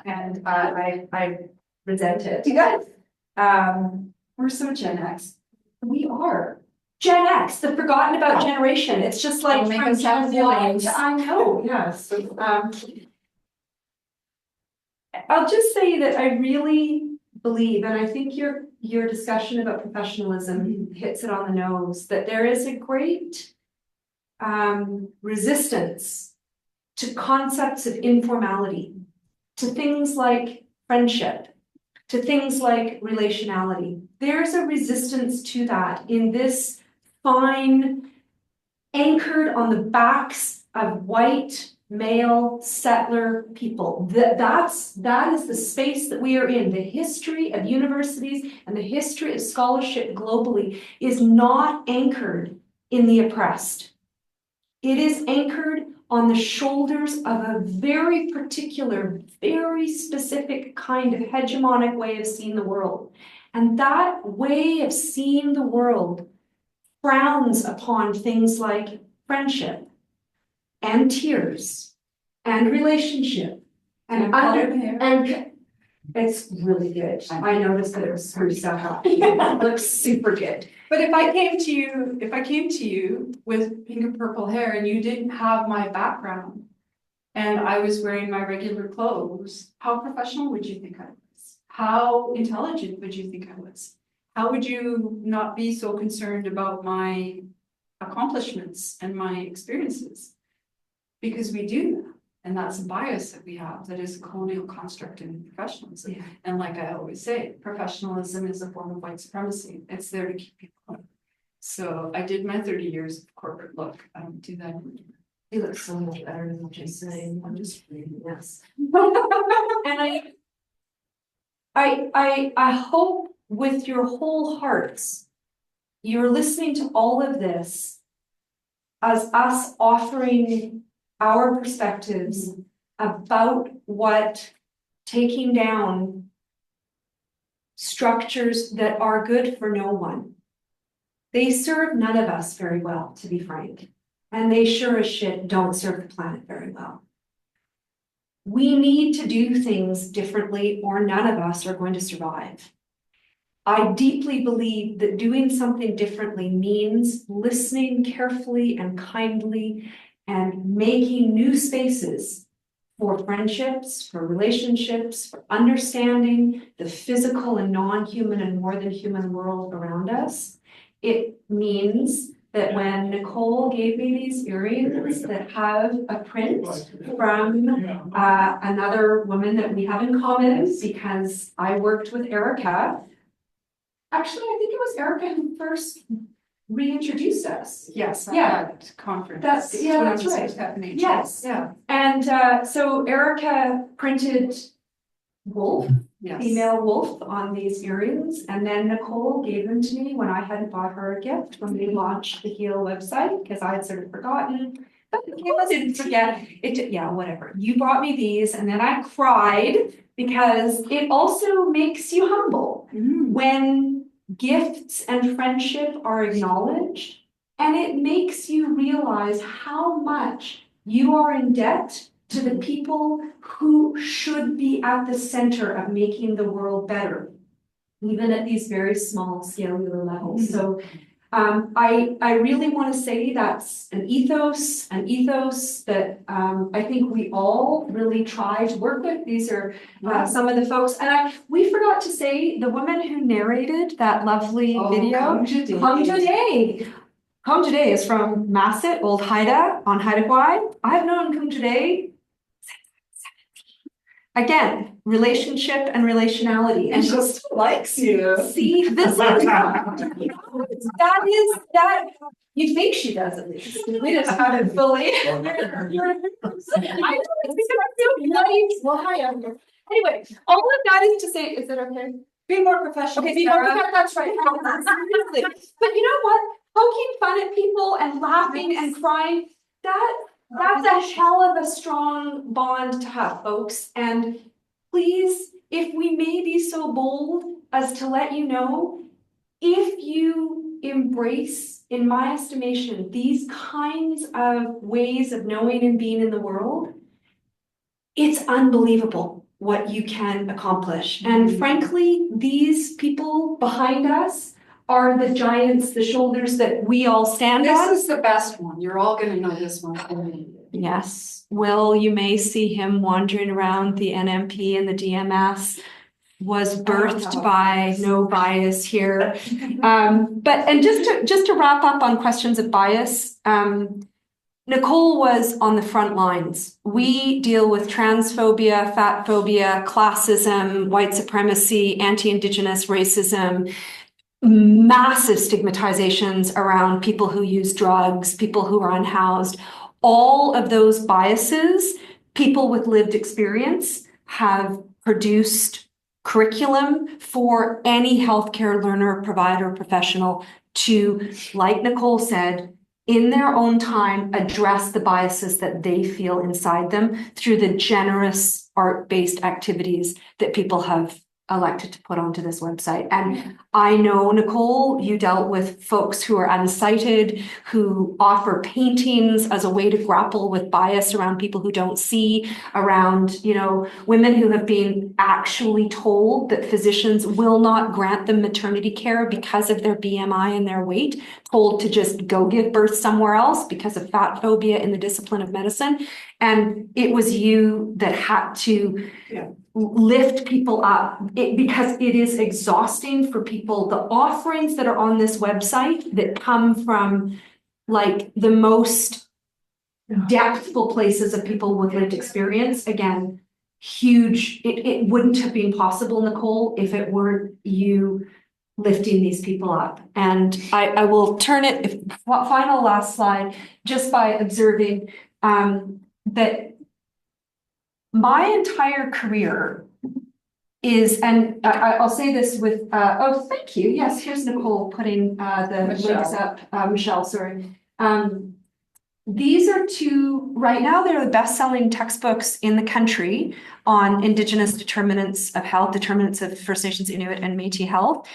And I resent it. You guys, We're so Gen X. We are. Gen X, the forgotten about generation. It's just like Don't make from us have Gen Y feelings. to I know, yes. I'll just say that I really believe, and I think your discussion about professionalism hits it on the nose, that there is a great resistance to concepts of informality, to things like friendship, to things like relationality. There's a resistance to that in this fine, anchored on the backs of white, male, settler people. That is the space that we are in. The history of universities and the history of scholarship globally is not anchored in the oppressed. It is anchored on the shoulders of a very particular, very specific kind of hegemonic way of seeing the world. And that way of seeing the world frowns upon things like friendship and tears and relationship and it's really good. I noticed that it was spruced up. It looks super good. but if I came to you with pink and purple hair and you didn't have my background and I was wearing my regular clothes, how professional would you think I was? How intelligent would you think I was? How would you not be so concerned about my accomplishments and my experiences? Because we do that. And that's a bias that we have, that is a colonial construct in professionalism. Yeah. And like I always say, professionalism is a form of white supremacy. It's there to keep people up. So I did my 30 years of corporate look. I don't do that anymore. You look so much better than what you're saying. I'm just reading this. And I hope with your whole hearts, you're listening to all of this as us offering our perspectives about what taking down structures that are good for no one. They serve none of us very well, to be frank. And they sure as shit don't serve the planet very well. We need to do things differently or none of us are going to survive. I deeply believe that doing something differently means listening carefully and kindly and making new spaces for friendships, for relationships, for understanding the physical and non-human and more than human world around us. It means that when Nicole gave me these earrings that have a print from another woman that we have in common, because I worked with Erica. Actually, I think it was Erica who first reintroduced us. Yes, at Yeah. that conference. That's right. Happening. Yes. Yeah. And so Erica printed wolf, Yes. female wolf on these earrings. And then Nicole gave them to me when I hadn't bought her a gift when we launched the H.E.A.L website, because I had sort of forgotten didn't forget it. Yeah, whatever. You brought me these, and then I cried because it also makes you humble when gifts and friendship are acknowledged, and it makes you realize how much you are in debt to the people who should be at the center of making the world better, even at these very small cellular levels. So I really want to say that's an ethos that I think we all really try to work with. These are some of the folks, and we forgot to say the woman who narrated that lovely video. Come Today is from Masset, Old Haida on Haida Gwaii. I've known Come Today. Again, relationship and relationality, and she still likes you. See, this is that. You think she does at least. We just haven't fully. I know it's because I'm so nice. Well, hi, anyway, all of that is to say, is that okay? Be more professional. Okay, be more professional. That's right. Seriously. But you know what? Poking fun at people and laughing and crying, that's a hell of a strong bond to have, folks. And please, if we may be so bold as to let you know, if you embrace, in my estimation, these kinds of ways of knowing and being in the world, it's unbelievable what you can accomplish. And frankly, these people behind us are the giants, the shoulders that we all stand on. This is the best one. You're all going to know this one. Yes. Will, you may see him wandering around the NMP and the DMS. Was birthed by no bias here. But just to wrap up on questions of bias, Nicole was on the front lines. We deal with transphobia, fat phobia, classism, white supremacy, anti-Indigenous racism, massive stigmatizations around people who use drugs, people who are unhoused. All of those biases, people with lived experience have produced curriculum for any healthcare learner, provider, professional to, like Nicole said, in their own time, address the biases that they feel inside them through the generous art-based activities that people have elected to put onto this website. And I know, Nicole, you dealt with folks who are unsighted, who offer paintings as a way to grapple with bias around people who don't see, around, you know, women who have been actually told that physicians will not grant them maternity care because of their BMI and their weight, told to just go give birth somewhere else because of fat phobia in the discipline of medicine. And it was you that had to lift people up because it is exhausting for people. The offerings that are on this website that come from like the most depthful places of people with lived experience, again, huge. It wouldn't have been possible, Nicole, if it weren't you lifting these people up. And I will turn it, final last slide, just by observing that my entire career is, and I'll say this with, oh, thank you. Yes, here's Nicole putting the links up, Michelle, sorry. These are two, right now, they're the best-selling textbooks in the country on Indigenous determinants of health, determinants of First Nations, Inuit, and Métis health.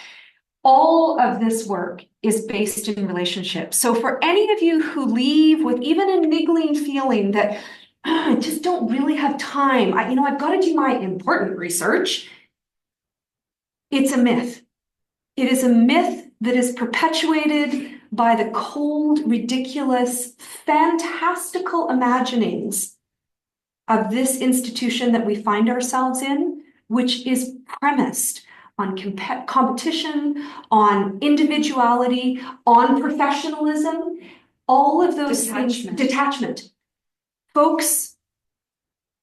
All of this work is based in relationships. So for any of you who leave with even a niggling feeling that I just don't really have time, I've got to do my important research, it's a myth. It is a myth that is perpetuated by the cold, ridiculous, fantastical imaginings of this institution that we find ourselves in, which is premised on competition, on individuality, on professionalism, all of those things, detachment. Folks,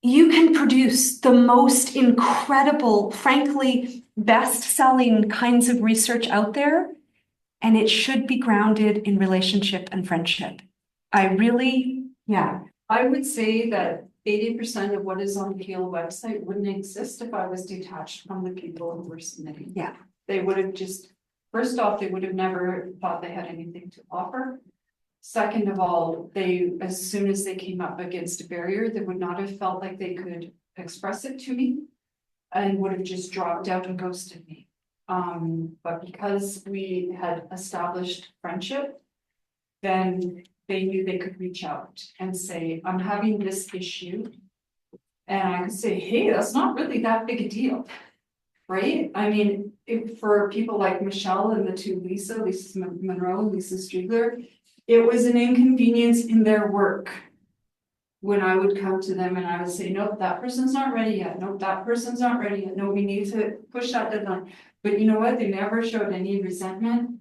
you can produce the most incredible, frankly, best-selling kinds of research out there, and it should be grounded in relationship and friendship. I would say that 80% of what is on the H.E.A.L website wouldn't exist if I was detached from the people who were submitting. Yeah. They would have just, first off, they would have never thought they had anything to offer. Second of all, they, as soon as they came up against a barrier, they would not have felt like they could express it to me. And would have just dropped out and ghosted me. But because we had established friendship, then they knew they could reach out and say, I'm having this issue. And I could say, hey, that's not really that big a deal. Right? I mean, if for people like Michelle and the two Lisa Monroe and Lisa Striegler, it was an inconvenience in their work. When I would come to them and I would say, nope, that person's not ready yet. Nope, that person's not ready yet. No, we need to push that deadline. But you know what? They never showed any resentment.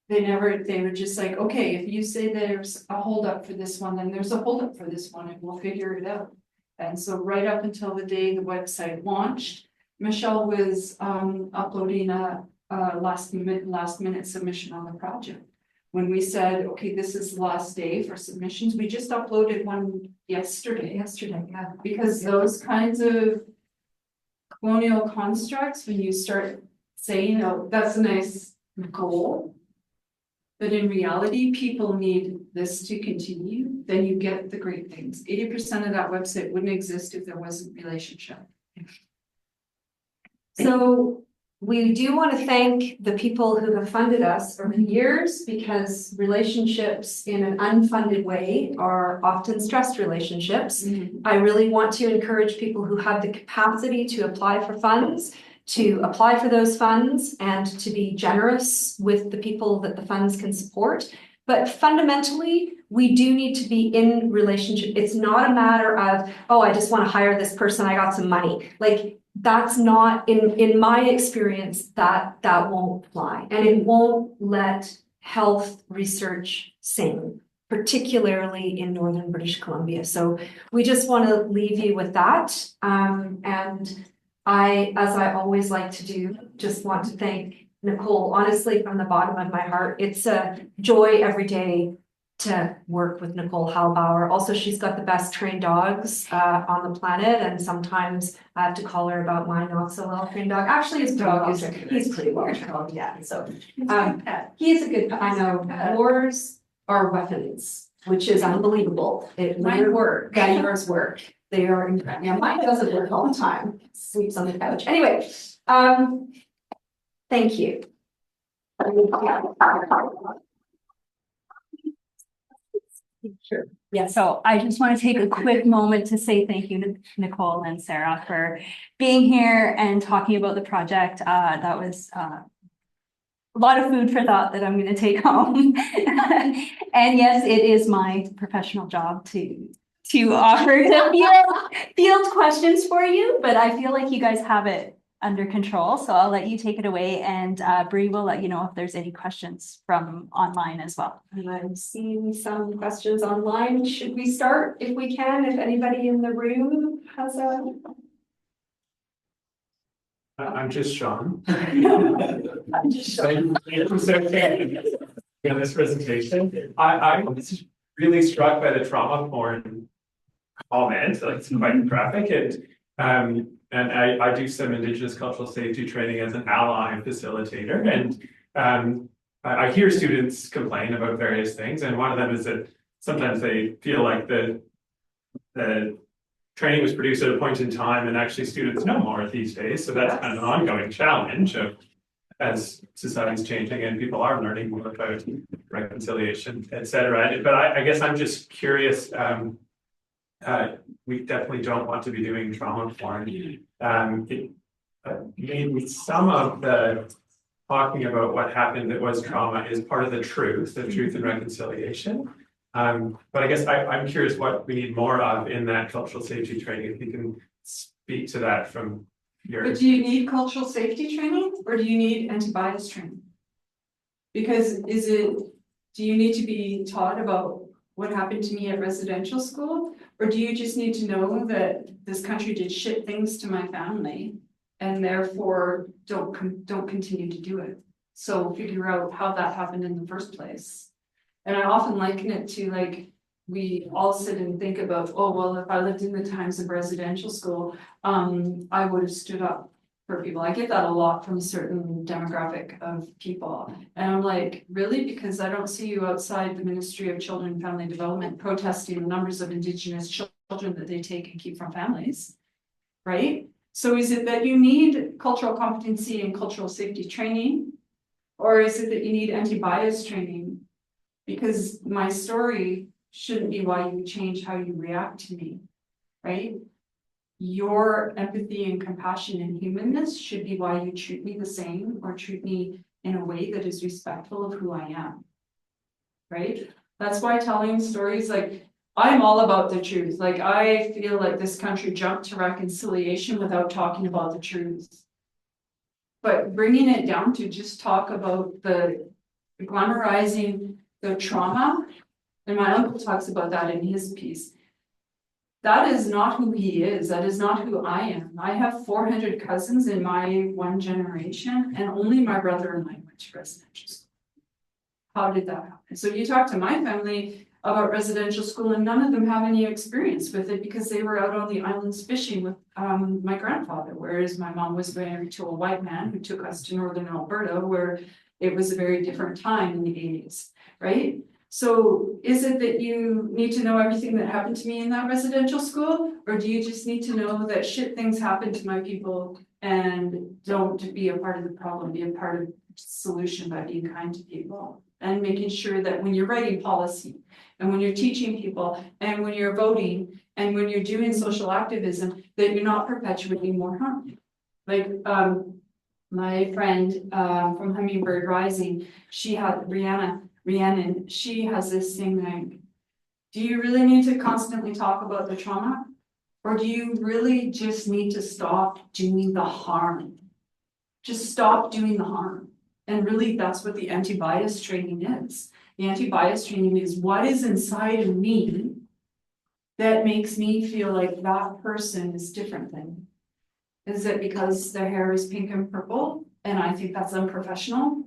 They were just like, okay, if you say there's a holdup for this one, then there's a holdup for this one and we'll figure it out. And so right up until the day the website launched, Michelle was uploading a last minute submission on the project. When we said, okay, this is the last day for submissions, we just uploaded one yesterday, yeah, because those kinds of colonial constructs, when you start saying, oh, that's a nice goal, but in reality, people need this to continue, then you get the great things. 80% of that website wouldn't exist if there wasn't relationship. So we do want to thank the people who have funded us over the years, because relationships in an unfunded way are often stressed relationships. I really want to encourage people who have the capacity to apply for funds, to apply for those funds and to be generous with the people that the funds can support. But fundamentally, we do need to be in relationship. It's not a matter of, oh, I just want to hire this person, I got some money. Like, that's not, in my experience, that won't fly, and it won't let health research sing, particularly in Northern British Columbia. So we just want to leave you with that. And I, as I always like to do, just want to thank Nicole, honestly, from the bottom of my heart. It's a joy every day to work with Nicole Halbauer. Also, she's got the best trained dogs on the planet, and sometimes I have to call her about my not so well trained dog. Actually, his dog is he's pretty well trained, yeah. So he is a good pet. I know wars are weapons, which is unbelievable. It might work. Yeah, yours work. They are incredible. Yeah, mine doesn't work all the time. Sleeps on the couch. Anyway, thank you. Sure. Yeah, so I just want to take a quick moment to say thank you to Nicole and Sarah for being here and talking about the project. That was a lot of food for thought that I'm going to take home. And yes, it is my professional job to offer to field questions for you, but I feel like you guys have it under control, so I'll let you take it away, and Bree will let you know if there's any questions from online as well. And I'm seeing some questions online. Should we start, if we can, if anybody in the room has a... I'm just Sean. I'm just Sean. In this presentation, I was really struck by the trauma porn comment. Like, it's quite graphic, and I do some Indigenous cultural safety training as an ally and facilitator, and I hear students complain about various things, and one of them is that sometimes they feel like the training was produced at a point in time, and actually students know more these days, so that's kind of an ongoing challenge of, as society's changing and people are learning more about reconciliation, etc. But I guess I'm just curious. We definitely don't want to be doing trauma porn. Maybe some of the talking about what happened that was trauma is part of the truth and reconciliation. But I guess I'm curious what we need more of in that cultural safety training, if you can speak to that from your... But do you need cultural safety training, or do you need anti-bias training? Because do you need to be taught about what happened to me at residential school? Or do you just need to know that this country did shit things to my family and therefore don't continue to do it? So figure out how that happened in the first place. And I often liken it to, like, we all sit and think about, oh, well, if I lived in the times of residential school, I would have stood up for people. I get that a lot from a certain demographic of people. And I'm like, really? Because I don't see you outside the Ministry of Children and Family Development protesting the numbers of Indigenous children that they take and keep from families, right? So is it that you need cultural competency and cultural safety training? Or is it that you need anti-bias training? Because my story shouldn't be why you change how you react to me, right? Your empathy and compassion and humanness should be why you treat me the same or treat me in a way that is respectful of who I am, right? That's why telling stories, like, I'm all about the truth. Like, I feel like this country jumped to reconciliation without talking about the truth. But bringing it down to just talk about the glamorizing the trauma, and my uncle talks about that in his piece. That is not who he is. That is not who I am. I have 400 cousins in my one generation, and only my brother and I went to residential school. How did that happen? So you talk to my family about residential school, and none of them have any experience with it because they were out on the islands fishing with my grandfather, whereas my mom was married to a white man who took us to northern Alberta, where it was a very different time in the 80s, right? So is it that you need to know everything that happened to me in that residential school? Or do you just need to know that shit things happen to my people and don't be a part of the problem, be a part of the solution by being kind to people? And making sure that when you're writing policy and when you're teaching people and when you're voting and when you're doing social activism, that you're not perpetuating more harm. Like my friend from Hummingbird Rising, she had Rhiannon, she has this thing like, do you really need to constantly talk about the trauma? Or do you really just need to stop doing the harm? Just stop doing the harm. And really, that's what the anti-bias training is. The anti-bias training is what is inside of me that makes me feel like that person is different than me. Is it because their hair is pink and purple and I think that's unprofessional?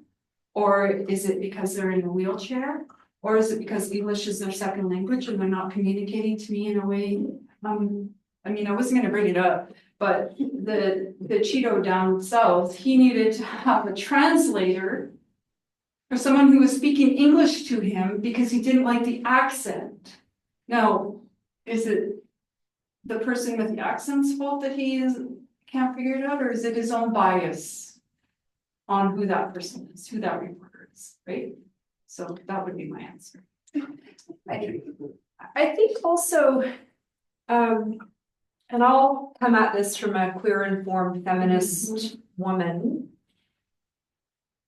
Or is it because they're in a wheelchair? Or is it because English is their second language and they're not communicating to me in a way? I mean, I wasn't going to bring it up, but the Cheeto down south, he needed to have a translator for someone who was speaking English to him because he didn't like the accent. Now, is it the person with the accent's fault that can't figure it out, or is it his own bias on who that person is, who that reporter is, right? So that would be my answer. I think also, and I'll come at this from a queer informed feminist woman.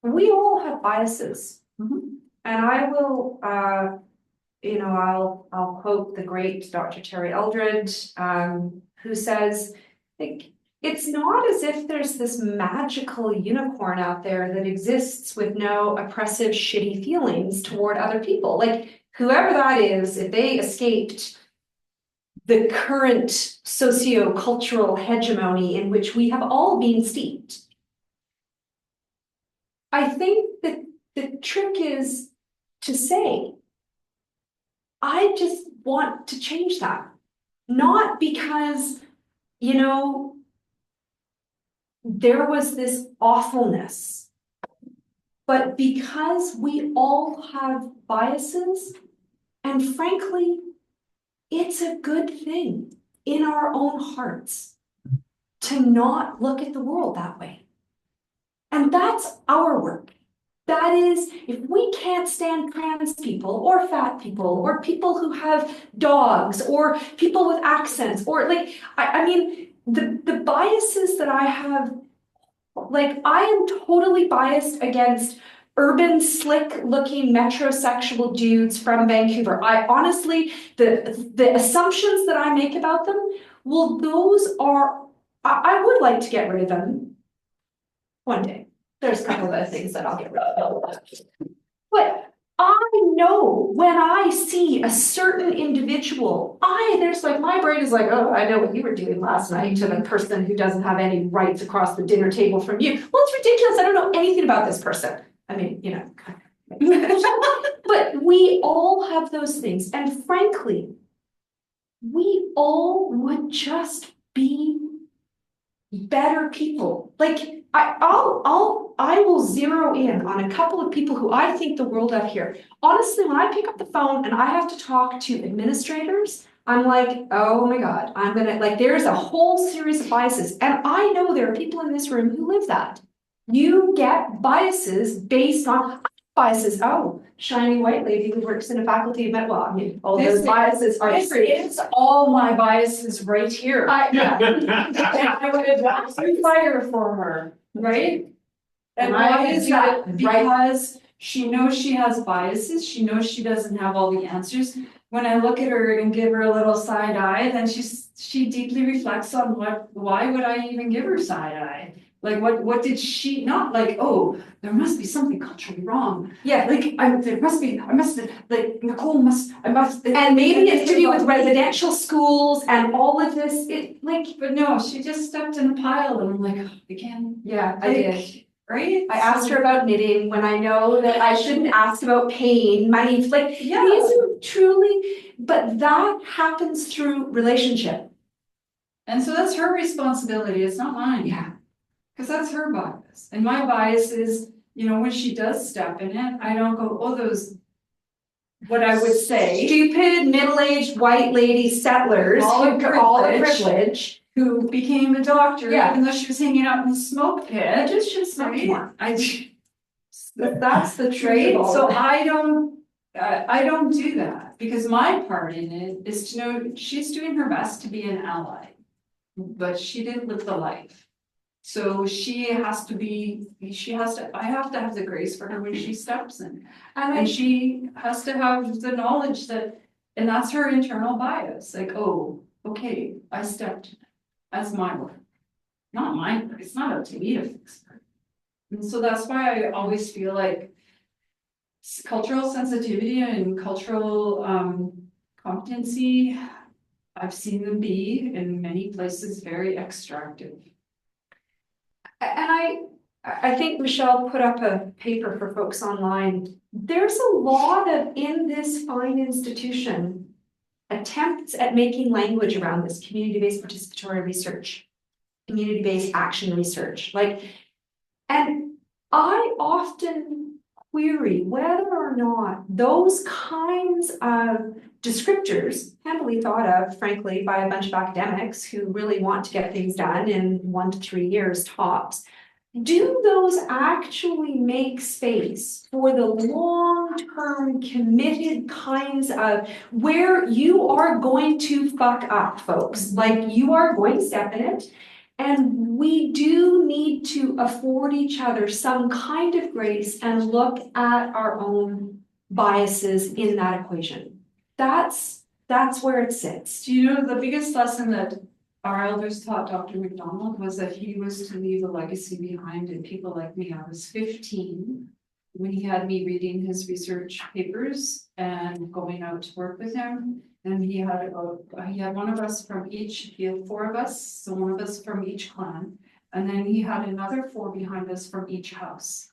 We all have biases. And I will, I'll quote the great Dr. Terry Eldred, who says, like, it's not as if there's this magical unicorn out there that exists with no oppressive, shitty feelings toward other people. Like, whoever that is, if they escaped the current socio-cultural hegemony in which we have all been steeped, I think that the trick is to say, I just want to change that. Not because, there was this awfulness, but because we all have biases, and frankly, it's a good thing in our own hearts to not look at the world that way. And that's our work. That is, if we can't stand trans people or fat people or people who have dogs or people with accents or like, I mean, the biases that I have, like I am totally biased against urban, slick looking metrosexual dudes from Vancouver. I honestly, the assumptions that I make about them, well, those are, I would like to get rid of them one day. There's a couple of other things that I'll get rid of. But I know when I see a certain individual, there's like, my brain is like, oh, I know what you were doing last night to the person who doesn't have any rights across the dinner table from you. Well, it's ridiculous. I don't know anything about this person. I mean, but we all have those things. And frankly, we all would just be better people. Like, I will zero in on a couple of people who I think the world of here. Honestly, when I pick up the phone and I have to talk to administrators, I'm like, oh my God, I'm gonna, like, there's a whole series of biases. And I know there are people in this room who live that. You get biases based on biases. Oh, shiny white lady who works in a faculty of well, I mean, all those biases are free. It's all my biases right here. I would fire for her, right? And why is that? Because she knows she has biases, she knows she doesn't have all the answers. When I look at her and give her a little side eye, then she deeply reflects on why would I even give her side eye? Like what did she not like, oh, there must be something culturally wrong. Yeah, Like I must like Nicole must. and maybe it's to do with residential schools and all of this, But no, she just stepped in a pile and I'm like, oh, again. yeah, I Like, did. Right? I asked her about knitting when I know that I shouldn't ask about pain, money, like, these are truly, but that happens through relationship. And so that's her responsibility, it's not mine. Yeah. Because that's her bias. And my bias is, you know, when she does step in it, I don't go, oh, those, what I would say. Stupid, middle-aged, white lady settlers All who the got all the privilege. privilege. Who became a doctor, Yeah. even though she was hanging out in the smoke pit. I just should smell Right? more. That's the truth. Right? So I don't do that because my part in it is to know she's doing her best to be an ally, but she didn't live the life. So I have to have the grace for her when she steps in. And she has to have the knowledge that, and that's her internal bias, like, oh, okay, I stepped, that's my work. Not mine, it's not up to me to fix her. And so that's why I always feel like cultural sensitivity and cultural competency, I've seen them be in many places very extractive. And I think Michelle put up a paper for folks online. There's a lot of, in this fine institution, attempts at making language around this community-based participatory research, community-based action research. And I often query whether or not those kinds of descriptors, handily thought of, frankly, by a bunch of academics who really want to get things done in 1 to 3 years tops, do those actually make space for the long-term committed kinds of where you are going to fuck up, folks? Like, you are going to step in it. And we do need to afford each other some kind of grace and look at our own biases in that equation. That's where it sits. Do you know the biggest lesson that our elders taught Dr. McDonald was that he was to leave a legacy behind in people like me. I was 15 when he had me reading his research papers and going out to work with him. And he had one of us from each, he had 4 of us, so one of us from each clan. And then he had another 4 behind us from each house.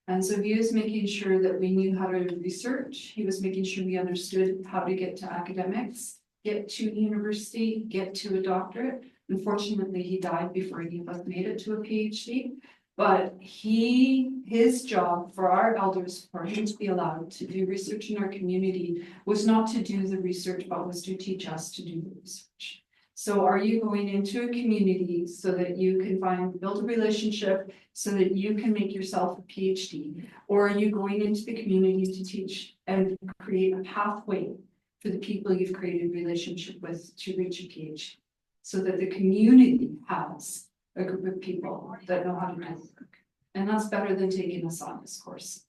And so he was making sure that we knew how to research. He was making sure we understood how to get to academics, get to university, get to a doctorate. Unfortunately, he died before any of us made it to a PhD. But his job for our elders, for him to be allowed to do research in our community, was not to do the research, but was to teach us to do the research. So are you going into a community so that you can build a relationship so that you can make yourself a PhD? Or are you going into the community to teach and create a pathway for the people you've created a relationship with to reach a PhD? So that the community has a group of people that know how to do the work. And that's better than taking us on this course.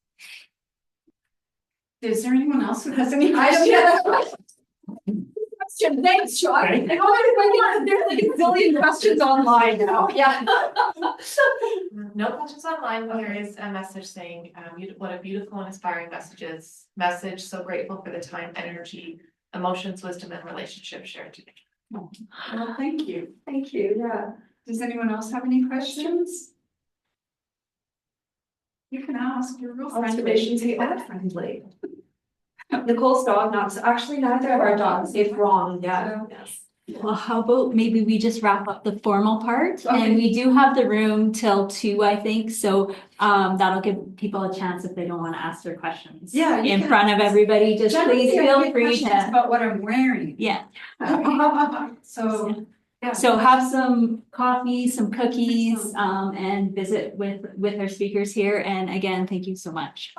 Is there anyone else who has any questions? Thanks, Sean. Thank There's like a zillion questions online now. Yeah. No questions online, but there is a message saying, what a beautiful and inspiring message. So grateful for the time, energy, emotions, wisdom, and relationships shared today. Well, thank you. Thank you. Yeah. Does anyone else have any questions? You can ask, you're real friendly. Observations, we are friendly. Nicole's dog, not so, actually neither of our dogs, if wrong, yeah. So- Yes. Well, how about maybe we just wrap up the formal part, and we do have the room till 2, I think, so that'll give people a chance if they don't want to ask their questions. Yeah, you in can- front of everybody, just please feel free Questions to, about what I'm wearing. yeah. So, yeah. So have some coffee, some cookies, and visit with our speakers here, and again, thank you so much.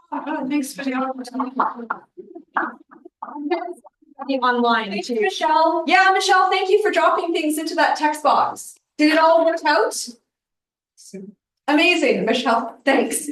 Thanks for the opportunity. Online Thank you, Michelle. Yeah, Michelle, thank you for dropping things into that text box. Did it all work out? Amazing, Michelle. Thanks.